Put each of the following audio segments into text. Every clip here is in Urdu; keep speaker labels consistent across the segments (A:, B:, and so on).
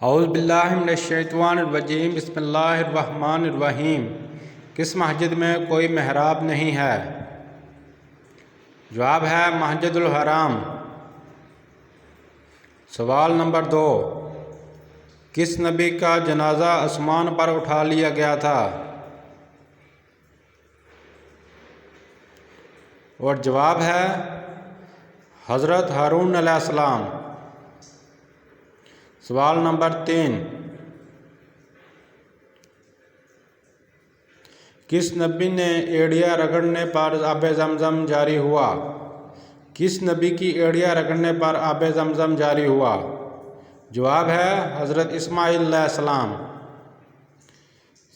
A: اعوذ باللہ من الشیطان الرجیم بسم اللہ الرحمن الرحیم۔ کس مسجد میں کوئی محراب نہیں ہے؟ جواب ہے مسجد الحرام۔ سوال نمبر 2، کس نبی کا جنازہ آسمان پر اٹھا لیا گیا تھا؟ اور جواب ہے حضرت ہارون علیہ السلام۔ سوال نمبر 3، کس نبی نے ایڑیاں رگڑنے پر آب زمزم جاری ہوا؟ کس نبی کی ایڑیاں رگڑنے پر آب زمزم جاری ہوا؟ جواب ہے حضرت اسماعیل علیہ السلام۔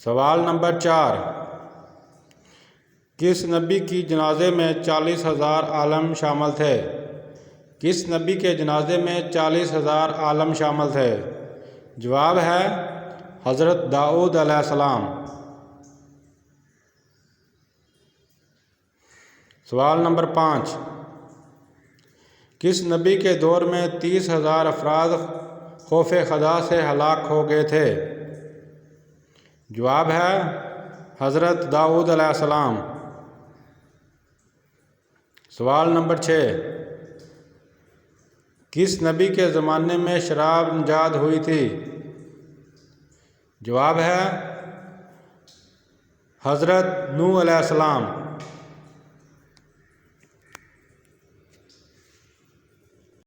A: سوال نمبر 4، کس نبی کی جنازے میں 40,000 عالم شامل تھے؟ کس نبی کے جنازے میں 40,000 عالم شامل تھے؟ جواب ہے حضرت داؤد علیہ السلام۔ سوال نمبر 5، کس نبی کے دور میں 30,000 افراد خوف خدا سے ہلاک ہو گئے تھے؟ جواب ہے حضرت داؤد علیہ السلام۔ سوال نمبر 6، کس نبی کے زمانے میں شراب ایجاد ہوئی تھی؟ جواب ہے حضرت نوح علیہ السلام۔